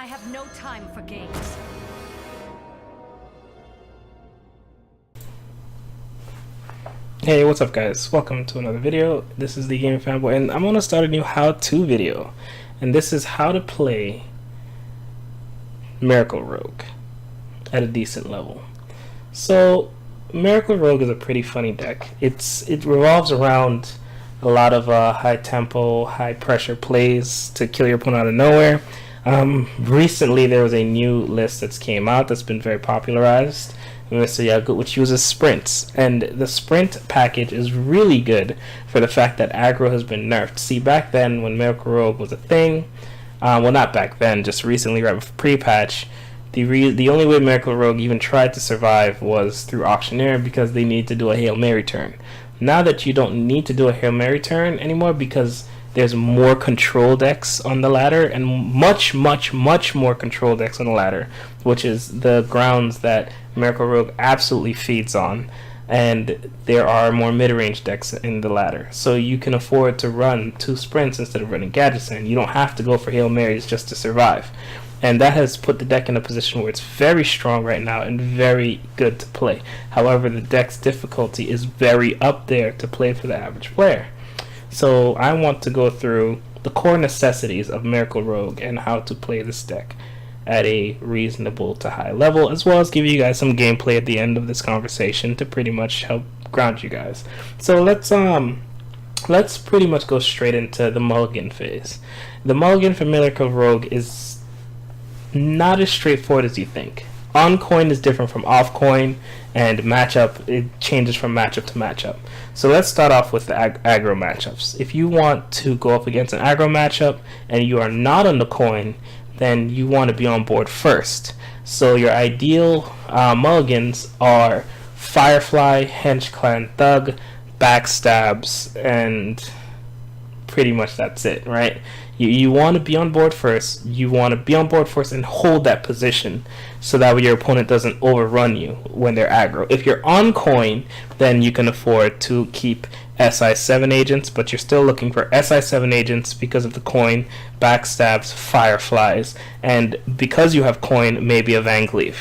I have no time for games. Hey, what's up guys? Welcome to another video. This is the Gaming Fanboy and I'm going to start a new how-to video. And this is how to play Miracle Rogue at a decent level. So, Miracle Rogue is a pretty funny deck. It revolves around a lot of high tempo, high pressure plays to kill your opponent out of nowhere. Recently there was a new list that's came out that's been very popularized, Mr. Yagut, which uses sprints, and the sprint package is really good for the fact that aggro has been nerfed. See, back then when Miracle Rogue was a thing, well, not back then, just recently, right before pre-patch, the only way Miracle Rogue even tried to survive was through Auctioneer, because they need to do a Hail Mary turn. Now that you don't need to do a Hail Mary turn anymore because there's more control decks on the ladder, and much more control decks on the ladder, which is the grounds that Miracle Rogue absolutely feeds on, and there are more mid-range decks in the ladder. So you can afford to run 2 sprints instead of running gadgets, and you don't have to go for Hail Marys just to survive. And that has put the deck in a position where it's very strong right now and very good to play. However, the deck's difficulty is very up there to play for the average player. So I want to go through the core necessities of Miracle Rogue and how to play this deck at a reasonable to high level, as well as give you guys some gameplay at the end of this conversation to pretty much help ground you guys. So let's pretty much go straight into the mulligan phase. The mulligan for Miracle Rogue is not as straightforward as you think. On coin is different from off coin, and matchup, it changes from matchup to matchup. So let's start off with the aggro matchups. If you want to go up against an aggro matchup and you are not on the coin, then you want to be on board first. So your ideal mulligans are Firefly, Hench Clan Thug, Backstabs, and pretty much that's it, right? You want to be on board first. You want to be on board first and hold that position so that way your opponent doesn't overrun you when they're aggro. If you're on coin, then you can afford to keep SI7 agents, but you're still looking for SI7 agents because of the coin, backstabs, fireflies, and because you have coin, maybe a Van Cleef,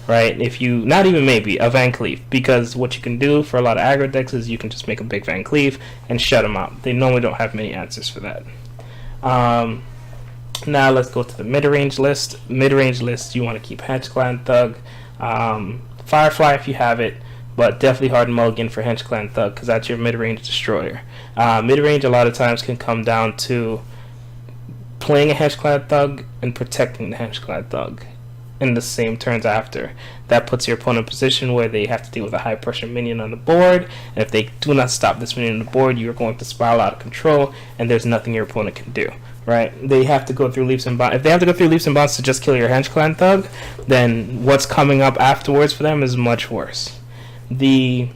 right? If you, not even maybe, a Van Cleef, because what you can do for a lot of aggro decks is you can just make a big Van Cleef and shut them out. They normally don't have many answers for that. Now let's go to the mid-range list. Mid-range list, you want to keep Hench Clan Thug, Firefly if you have it, but definitely hard mulligan for Hench Clan Thug because that's your mid-range destroyer. Mid-range a lot of times can come down to playing a Hench Clan Thug and protecting the Hench Clan Thug in the same turns after. That puts your opponent in a position where they have to deal with a high pressure minion on the board, and if they do not stop this minion on the board, you're going to spiral out of control and there's nothing your opponent can do, right? They have to go through leaps and bounds. If they have to go through leaps and bounds to just kill your Hench Clan Thug, then what's coming up afterwards for them is much worse. The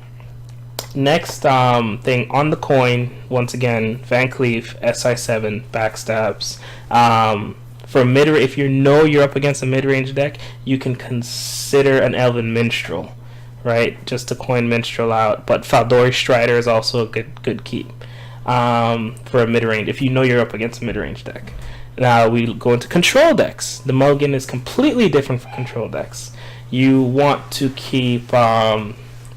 next thing on the coin, once again, Van Cleef, SI7, backstabs. For if you know you're up against a mid-range deck, you can consider an Elven Minstrel, right? Just to coin Minstrel out. But Faldori Strider is also a good keep for a mid-range, if you know you're up against a mid-range deck. Now we go into control decks. The mulligan is completely different from control decks. You want to keep,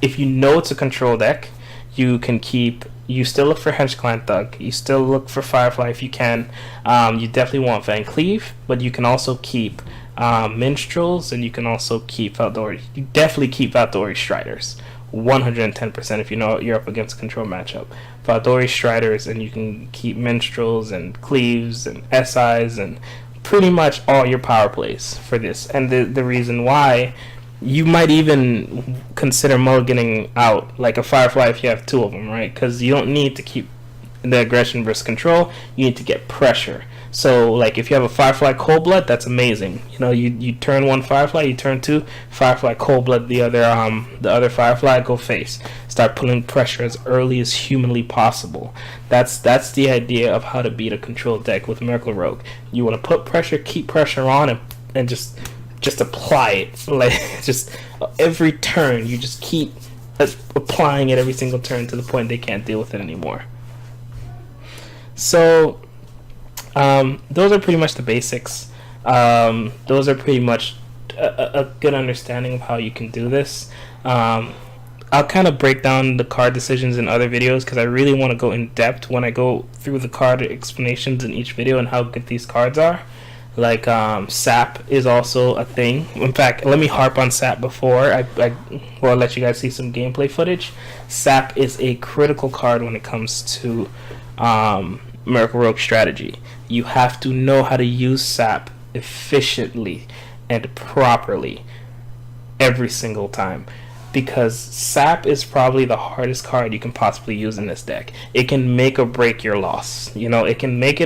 if you know it's a control deck, you can keep, you still look for Hench Clan Thug, you still look for Firefly if you can. You definitely want Van Cleef, but you can also keep Minstrels, and you can also keep Faldori. You definitely keep Faldori Striders, 110% if you know you're up against a control matchup. Faldori Striders, and you can keep Minstrels and Cleaves and SIs and pretty much all your power plays for this. And the reason why, you might even consider mulliganing out like a Firefly if you have 2 of them, right? Because you don't need to keep the aggression versus control, you need to get pressure. So like if you have a Firefly Cold Blood, that's amazing. You know, you turn 1 Firefly, you turn 2 Firefly Cold Blood, the other Firefly, go face. Start pulling pressure as early as humanly possible. That's the idea of how to beat a control deck with Miracle Rogue. You want to put pressure, keep pressure on, and just apply it. Like just every turn, you just keep applying it every single turn to the point they can't deal with it anymore. So those are pretty much the basics. Those are pretty much a good understanding of how you can do this. I'll kind of break down the card decisions in other videos because I really want to go in depth when I go through the card explanations in each video and how good these cards are. Like sap is also a thing. In fact, let me harp on sap before I let you guys see some gameplay footage. Sap is a critical card when it comes to Miracle Rogue strategy. You have to know how to use sap efficiently and properly every single time, because sap is probably the hardest card you can possibly use in this deck. It can make or break your loss. You know, it can make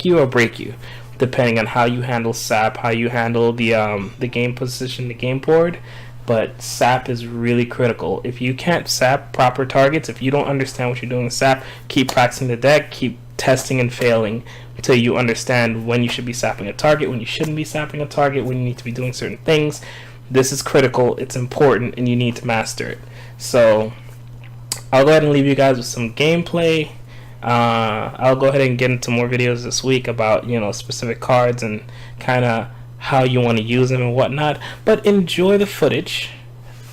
you or break you, depending on how you handle sap, how you handle the game position, the game board. But sap is really critical. If you can't sap proper targets, if you don't understand what you're doing with sap, keep practicing the deck, keep testing and failing until you understand when you should be sapping a target, when you shouldn't be sapping a target, when you need to be doing certain things. This is critical, it's important, and you need to master it. So I'll go ahead and leave you guys with some gameplay. I'll go ahead and get into more videos this week about, you know, specific cards and kind of how you want to use them and whatnot. But enjoy the footage.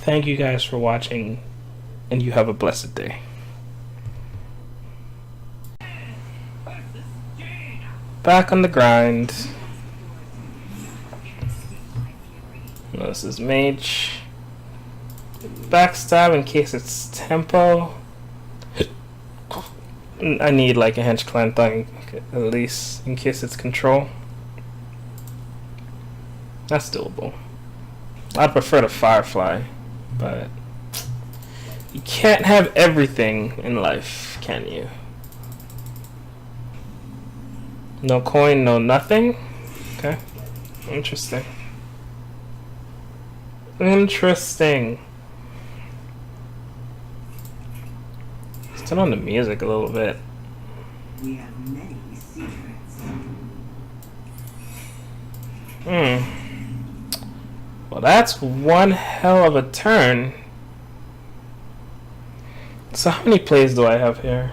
Thank you guys for watching, and you have a blessed day. Back on the grind. This is mage. Backstab in case it's tempo. I need like a hench clan thing at least in case it's control. That's doable. I'd prefer the Firefly, but you can't have everything in life, can you? No coin, no nothing. Okay, interesting. Interesting. Let's turn on the music a little bit. We have many secrets. Well, that's one hell of a turn. So how many plays do I have here?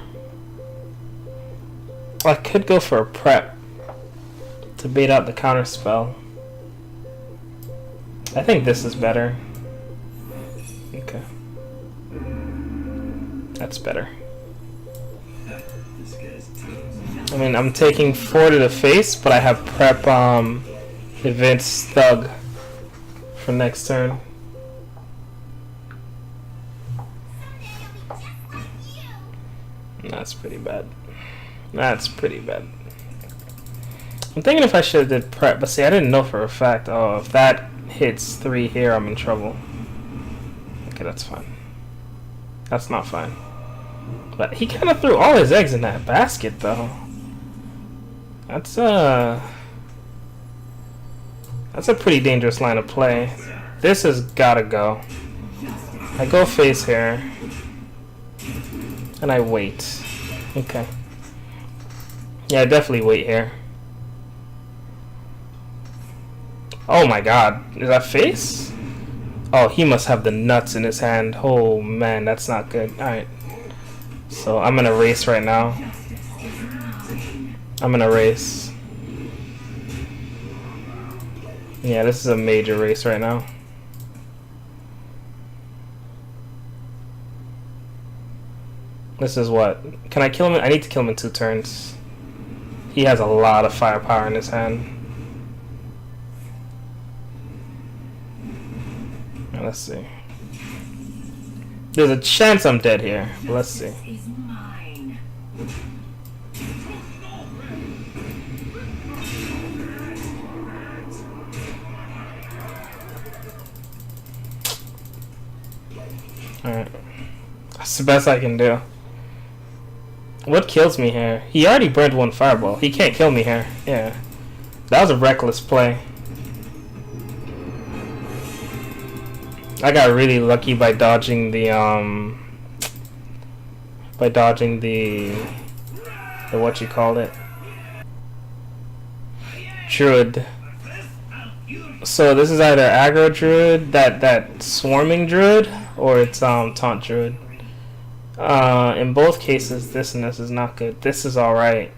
I could go for a prep to bait out the counter spell. I think this is better. Okay. That's better. I mean, I'm taking 4 to the face, but I have prep Advanced Thug for next turn. That's pretty bad. That's pretty bad. I'm thinking if I should have did prep, but see, I didn't know for a fact. Oh, if that hits 3 here, I'm in trouble. Okay, that's fine. That's not fine. But he kind of threw all his eggs in that basket, though. That's a pretty dangerous line of play. This has gotta go. I go face here. And I wait. Okay. Yeah, I definitely wait here. Oh my god. Is that face? Oh, he must have the nuts in his hand. Oh man, that's not good. Alright. So I'm gonna race right now. I'm gonna race. Yeah, this is a major race right now. This is what? Can I kill him? I need to kill him in 2 turns. He has a lot of firepower in his hand. Now, let's see. There's a chance I'm dead here. But let's see. Alright. That's the best I can do. What kills me here? He already burned 1 fireball. He can't kill me here. Yeah. That was a reckless play. I got really lucky by dodging the what you called it? Druid. So this is either aggro druid, that swarming druid, or it's taunt druid. In both cases, this and this is not good. This is alright.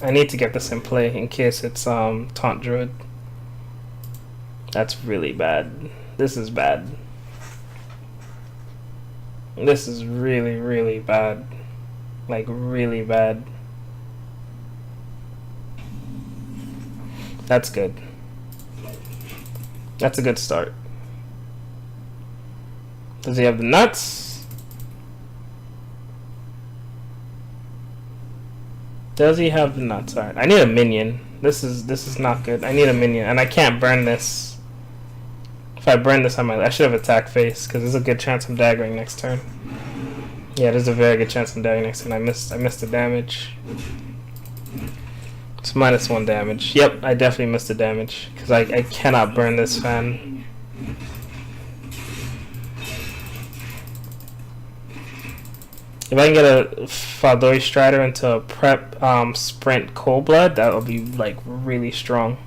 I need to get this in play in case it's taunt druid. That's really bad. This is bad. This is really, really bad. Like, really bad. That's good. That's a good start. Does he have the nuts? Does he have the nuts? Alright, I need a minion. This is not good. I need a minion, and I can't burn this. If I burn this, I should have attack face, because there's a good chance I'm daggering next turn. Yeah, there's a very good chance I'm daggering next turn. I missed the damage. It's -1 damage. Yep, I definitely missed the damage, because I cannot burn this fan. If I can get a Faldori Strider into a prep sprint cold blood, that would be like really strong.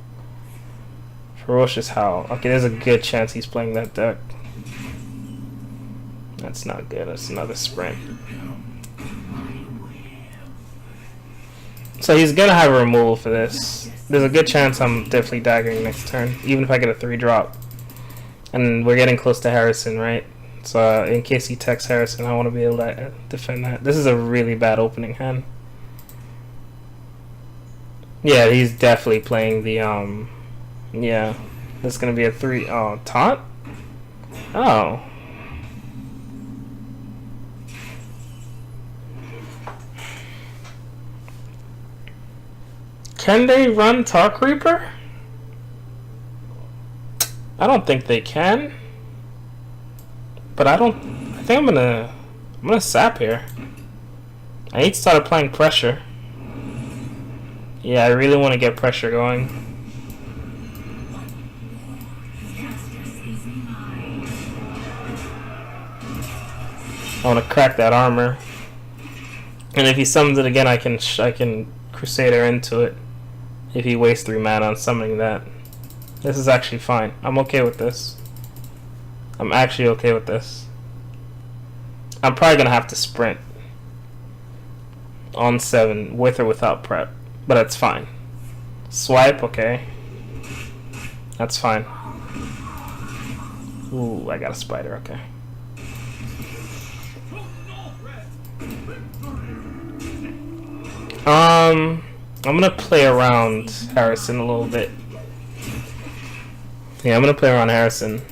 Ferocious Howl. Okay, there's a good chance he's playing that deck. That's not good. That's another sprint. So he's gonna have a removal for this. There's a good chance I'm definitely daggering next turn, even if I get a 3-drop. And we're getting close to Harrison, right? So in case he texts Harrison, I want to be able to defend that. This is a really bad opening hand. Yeah, he's definitely playing the yeah. This is gonna be a 3 taunt? Oh. Can they run Talk Reaper? I don't think they can. But I think I'm gonna sap here. I need to start applying pressure. Yeah, I really want to get pressure going. I want to crack that armor. And if he summons it again, I can Crusader into it. If he wastes 3 mana on summoning that. This is actually fine. I'm okay with this. I'm actually okay with this. I'm probably gonna have to sprint on 7 with or without prep, but that's fine. Swipe, okay. That's fine. Ooh, I got a spider, okay. I'm gonna play around Harrison a little bit. Yeah, I'm gonna play around Harrison.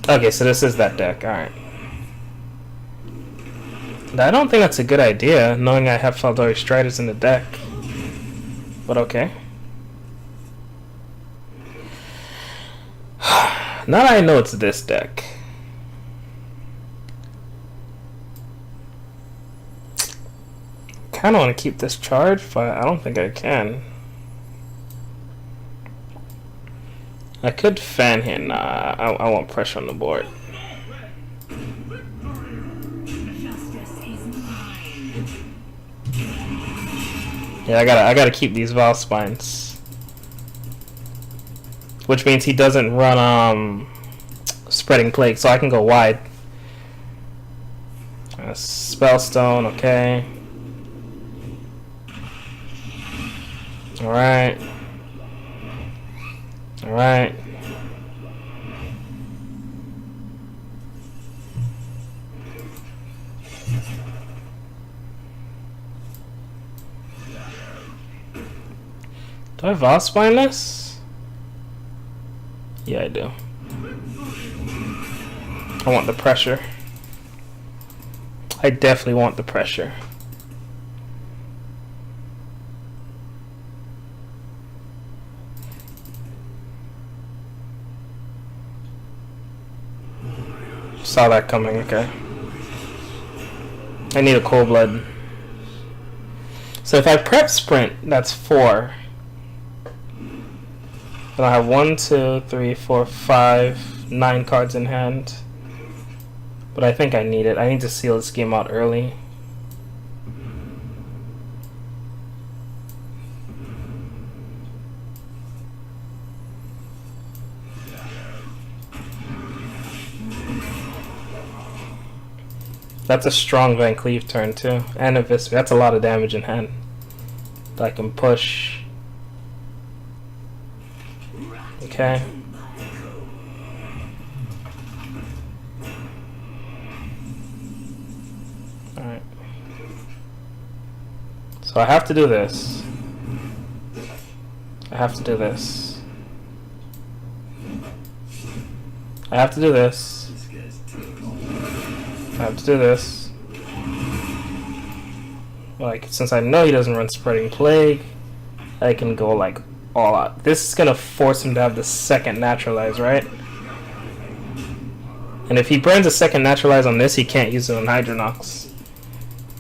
Okay, so this is that deck, alright. I don't think that's a good idea, knowing I have Faldori Striders in the deck. But okay. Now that I know it's this deck. Kinda want to keep this charge, but I don't think I can. I could fan here. Nah, I want pressure on the board. Yeah, I gotta keep these Val Spines. Which means he doesn't run Spreading Plague, so I can go wide. Spellstone, okay. Alright. Alright. Do I Valspine this? Yeah, I do. I want the pressure. I definitely want the pressure. Saw that coming, okay. I need a cold blood. So if I prep sprint, that's 4. Then I have 1, 2, 3, 4, 5, 9 cards in hand. But I think I need it. I need to seal this game out early. That's a strong Van Cleave turn too. And a Visp. That's a lot of damage in hand. I can push. Okay. Alright. So I have to do this. I have to do this. I have to do this. I have to do this. Like, since I know he doesn't run Spreading Plague, I can go like all out. This is gonna force him to have the second Naturalize, right? And if he burns a second Naturalize on this, he can't use it on Hydronox.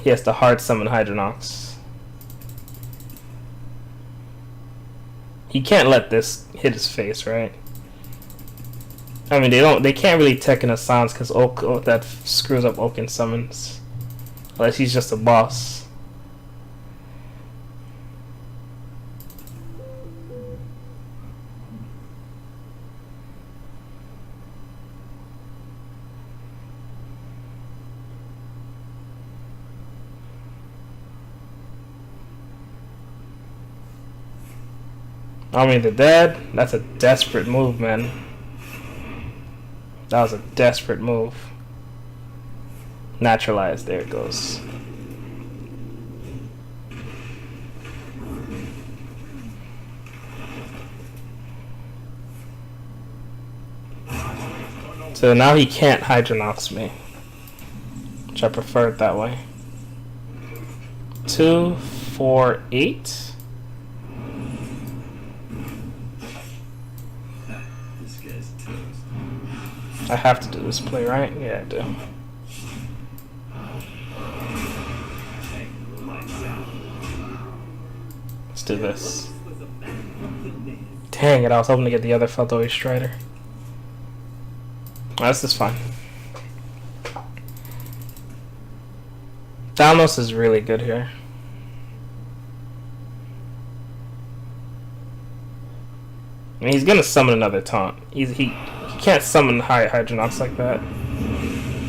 He has to hard summon Hydronox. He can't let this hit his face, right? I mean, they can't really Tekken a Silence because that screws up Oaken summons. Unless he's just a boss. I mean, the dead, that's a desperate move, man. That was a desperate move. Naturalized, there it goes. So now he can't Hydronox me, which I prefer it that way. 2, 4, 8. I have to do this play, right? Yeah, I do. Let's do this. Dang it, I was hoping to get the other Feldoi Strider. Oh, this is fine. Thanos is really good here. I mean, he's gonna summon another taunt. He can't summon high Hydronox like that.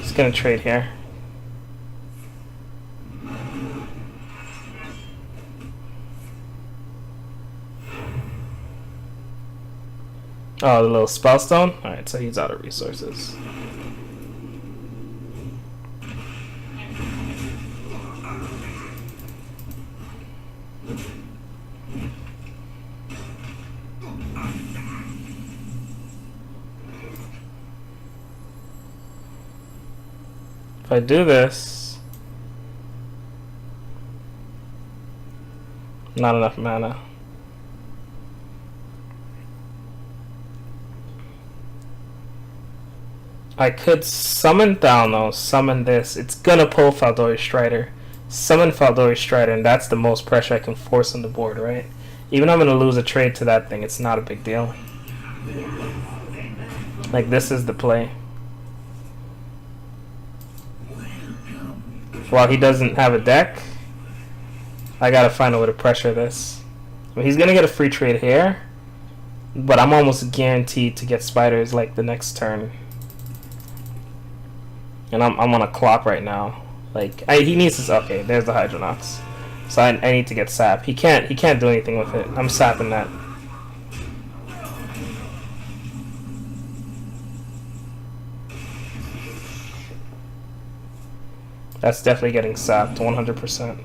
He's gonna trade here. Oh, the little Spellstone? Alright, so he's out of resources. If I do this, not enough mana. I could summon Thalnos, summon this. It's gonna pull Feldoi Strider. Summon Feldoi Strider, and that's the most pressure I can force on the board, right? Even if I'm gonna lose a trade to that thing, it's not a big deal. Like, this is the play. While he doesn't have a deck, I gotta find a way to pressure this. I mean, he's gonna get a free trade here, but I'm almost guaranteed to get spiders like the next turn. And I'm on a clock right now. Like, he needs this. Okay, there's the Hydronox. So I need to get sap. He can't do anything with it. I'm sapping that. That's definitely getting sapped, 100%.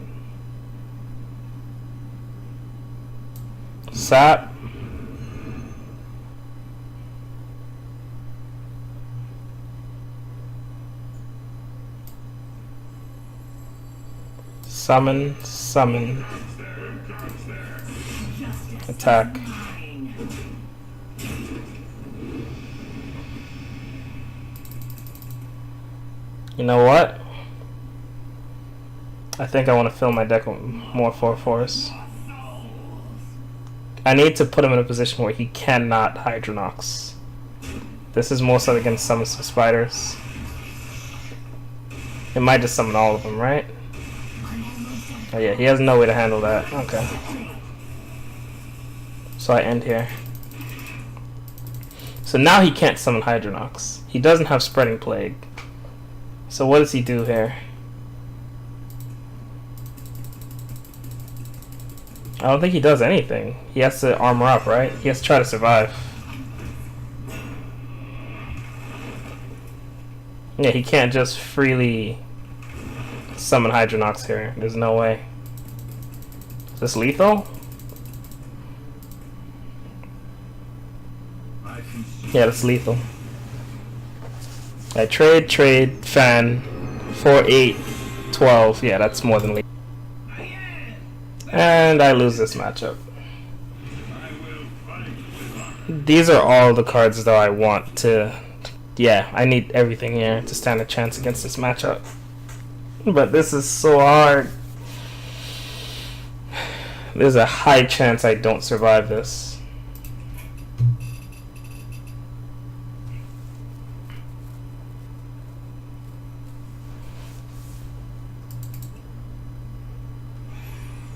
Sap. Summon, summon. Attack. You know what? I think I want to fill my deck with more 4/4s. I need to put him in a position where he cannot Hydronox. This is more so against summon some spiders. It might just summon all of them, right? Oh yeah, he has no way to handle that. Okay. So I end here. So now he can't summon Hydronox. He doesn't have Spreading Plague. So what does he do here? I don't think he does anything. He has to armor up, right? He has to try to survive. Yeah, he can't just freely summon Hydronox here. There's no way. Is this lethal? Yeah, that's lethal. I trade, fan, 4, 8, 12. Yeah, that's more than lethal. And I lose this matchup. These are all the cards though I want to... Yeah, I need everything here to stand a chance against this matchup. But this is so hard. There's a high chance I don't survive this.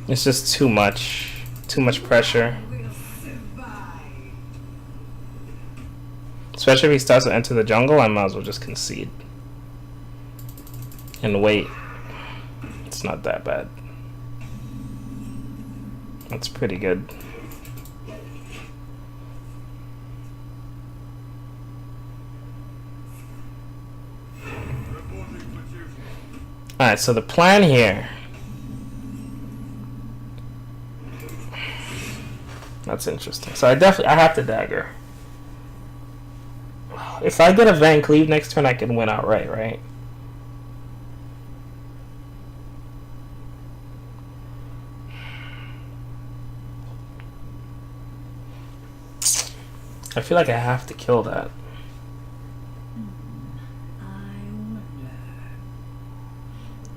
It's just too much pressure. Especially if he starts to enter the jungle, I might as well just concede. And wait. It's not that bad. That's pretty good. Alright, so the plan here... That's interesting. So I have to dagger. If I get a Van Cleave next turn, I can win outright, right? I feel like I have to kill that.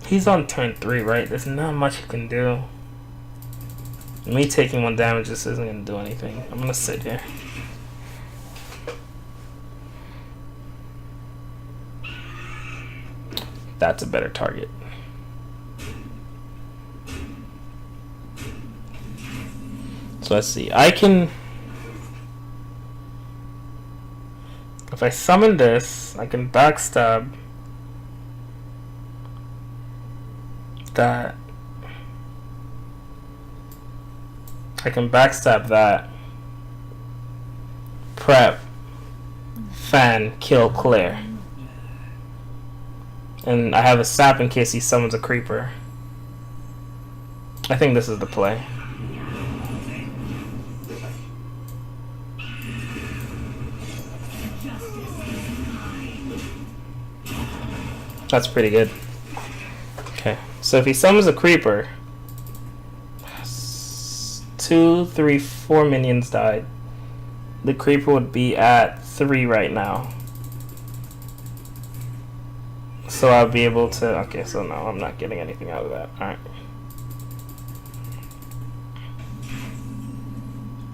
He's on turn 3, right? There's not much he can do. Me taking 1 damage just isn't going to do anything. I'm going to sit here. That's a better target. So let's see. I can... If I summon this, I can backstab that. I can backstab that. Prep. Fan. Kill. Clear. And I have a sap in case he summons a creeper. I think this is the play. That's pretty good. Okay, so if he summons a creeper, 2, 3, 4 minions died. The creeper would be at 3 right now. So I'll be able to... Okay, so no, I'm not getting anything out of that. Alright.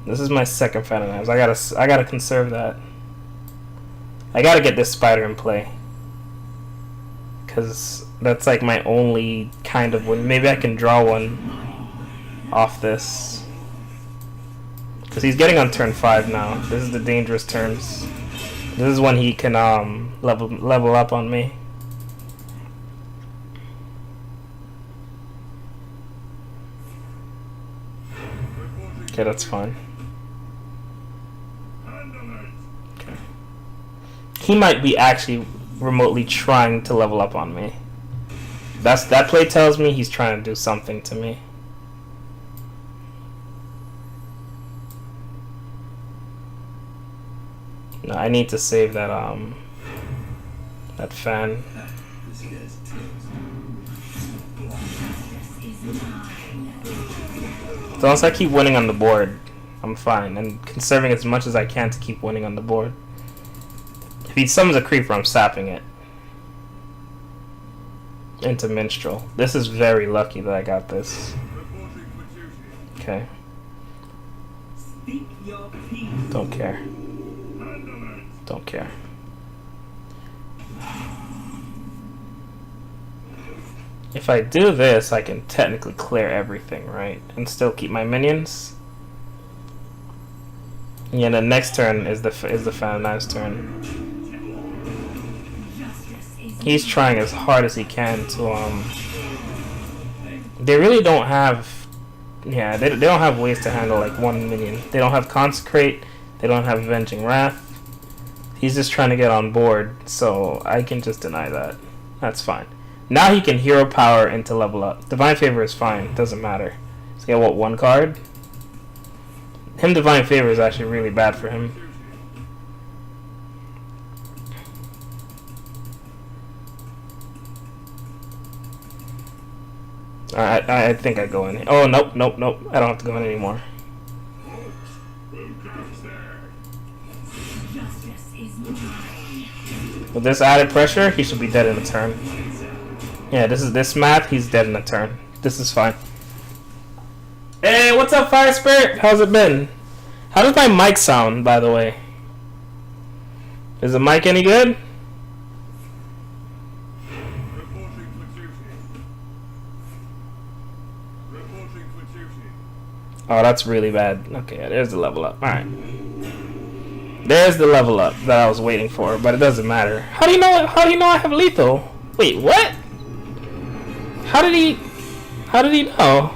This is my second Phantom Knives. I gotta conserve that. I gotta get this spider in play. Because that's like my only kind of win. Maybe I can draw one off this. Because he's getting on turn 5 now. This is the dangerous turns. This is when he can level up on me. Okay, that's fine. Okay. He might be actually remotely trying to level up on me. That play tells me he's trying to do something to me. No, I need to save that fan. As long as I keep winning on the board, I'm fine, and conserving as much as I can to keep winning on the board. If he summons a creeper, I'm sapping it into Minstrel. This is very lucky that I got this. Okay. Don't care. Don't care. If I do this, I can technically clear everything, right? And still keep my minions. Yeah, the next turn is the Phantom Knives turn. He's trying as hard as he can to They really don't have Yeah, they don't have ways to handle like one minion. They don't have Consecrate. They don't have Avenging Wrath. He's just trying to get on board, so I can just deny that. That's fine. Now he can Hero Power into level up. Divine Favor is fine. Doesn't matter. So get what, 1 card? Him Divine Favor is actually really bad for him. Alright, I think I go in. Oh, nope. I don't have to go in anymore. With this added pressure, he should be dead in a turn. Yeah, this math, he's dead in a turn. This is fine. Hey, what's up, Fire Spirit? How's it been? How does my mic sound, by the way? Is the mic any good? Oh, that's really bad. Okay, there's the level up. Alright. There's the level up that I was waiting for, but it doesn't matter. How do you know I have lethal? Wait, what? How did he know?